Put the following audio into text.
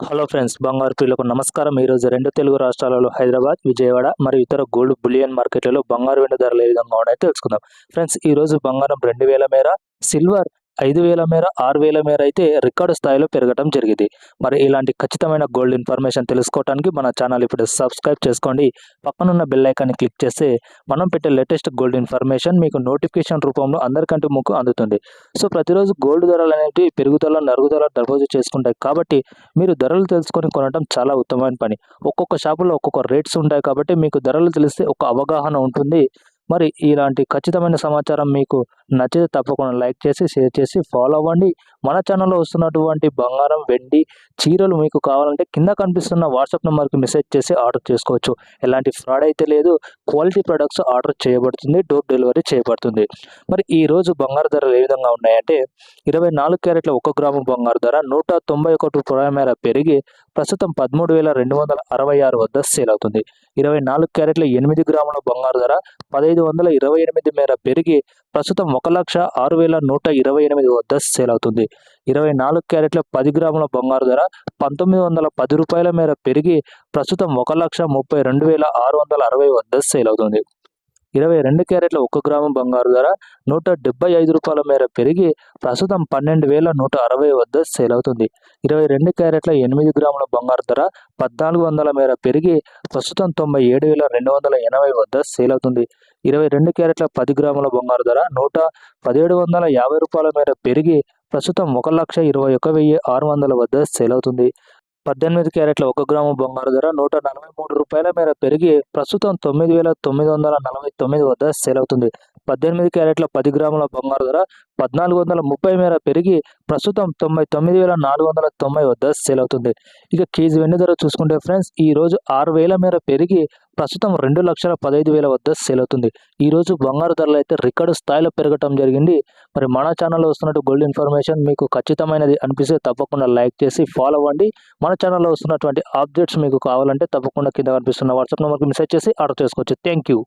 Hello friends, బంగారు ప్రియులకు నమస్కారం. ఈరోజు రెండు తెలుగు రాష్ట్రాలలో హైదరాబాద్, విజయవాడ మరియు ఇతర గోల్డ్ బులియన్ మార్కెట్లలో బంగారు వెండి ధరలు ఏ విధంగా ఉన్నాయో తెలుసుకుందాం. ఫ్రెండ్స్, ఈరోజు బంగారం 2000 మేర, సిల్వర్ 5000 మేర, 6000 మేర అయితే రికార్డు స్థాయిలో పెరగడం జరిగింది. మరి ఇలాంటి ఖచ్చితమైన గోల్డ్ ఇన్ఫర్మేషన్ తెలుసుకోవడానికి మన ఛానల్ ఇప్పుడు సబ్స్క్రైబ్ చేసుకోండి. పక్కనున్న బెల్ ఐకాన్ని క్లిక్ చేస్తే మనం పెట్టే లేటెస్ట్ గోల్డ్ ఇన్ఫర్మేషన్ మీకు నోటిఫికేషన్ రూపంలో అందరికంటే ముక్కు అందుతుంది. సో ప్రతిరోజు గోల్డ్ ధరలు అనేవి పెరుగుదల నరుగుదల నమోదు చేసుకుంటాయి. కాబట్టి మీరు ధరలు తెలుసుకొని కొనడం చాలా ఉత్తమమైన పని. ఒక్కొక్క షాపులో ఒక్కొక్క రేట్స్ ఉంటాయి కాబట్టి మీకు ధరలు తెలిస్తే ఒక అవగాహన ఉంటుంది. మరి ఇలాంటి ఖచ్చితమైన సమాచారం మీకు నచ్చితే తప్పకుండా లైక్ చేసి, షేర్ చేసి ఫాలో అవ్వండి. మన ఛానల్లో వస్తున్నటువంటి బంగారం, వెండి, చీరలు మీకు కావాలంటే కింద కనిపిస్తున్న వాట్సాప్ నెంబర్కి మెసేజ్ చేసి ఆర్డర్ చేసుకోవచ్చు. ఎలాంటి ఫ్రాడ్ అయితే లేదు. క్వాలిటీ ప్రొడక్ట్స్ ఆర్డర్ చేయబడుతుంది, డోర్ డెలివరీ చేయబడుతుంది. మరి ఈరోజు బంగారు ధరలు ఏ విధంగా ఉన్నాయంటే 24 క్యారెట్ల 1 గ్రాము బంగారు ధర 191 మేర పెరిగి ప్రస్తుతం 13,266 వద్ద సేల్ అవుతుంది. 24 క్యారెట్ల 8 గ్రాముల బంగారు ధర 1528 మేర పెరిగి ప్రస్తుతం 1,06,128 వద్ద సేల్ అవుతుంది. 24 క్యారెట్ల 10 గ్రాముల బంగారు ధర 1910 రూపాయల మేర పెరిగి ప్రస్తుతం 1,32,660 వద్ద సేల్ అవుతుంది. 22 క్యారెట్ల 1 గ్రాము బంగారు ధర 175 రూపాయల మేర పెరిగి ప్రస్తుతం 12,160 వద్ద సేల్ అవుతుంది. 22 క్యారెట్ల 8 గ్రాముల బంగారు ధర 1,400 మేర పెరిగి ప్రస్తుతం 97,280 వద్ద సేల్ అవుతుంది. 22 క్యారెట్ల 10 గ్రాముల బంగారు ధర 1,1750 రూపాయల మేర పెరిగి ప్రస్తుతం 1,21,600 వద్ద సేల్ అవుతుంది. 18 క్యారెట్ల 1 గ్రాము బంగారు ధర 143 రూపాయల మేర పెరిగి ప్రస్తుతం 9,949 వద్ద సేల్ అవుతుంది. 18 క్యారెట్ల 10 గ్రాముల బంగారు ధర 1,430 మేర పెరిగి ప్రస్తుతం 99,490 వద్ద సేల్ అవుతుంది. ఇక కేజీ వెండి ధర చూసుకుంటే ఫ్రెండ్స్, ఈ రోజు 6,000 మేర పెరిగి ప్రస్తుతం 2,15,000 వద్ద సేల్ అవుతుంది. ఈరోజు బంగారు ధరలు అయితే రికార్డు స్థాయిలో పెరగటం జరిగింది. మరి మన ఛానల్లో వస్తున్నట్టు గోల్డ్ ఇన్ఫర్మేషన్ మీకు ఖచ్చితమైనది అనిపిస్తే తప్పకుండా లైక్ చేసి ఫాలో అవ్వండి. మన ఛానల్లో వస్తున్నటువంటి అప్డేట్స్ మీకు కావాలంటే తప్పకుండా కింద కనిపిస్తున్న వాట్సాప్ నెంబర్కి మెసేజ్ చేసి ఆర్డర్ చేసుకోవచ్చు. Thank you.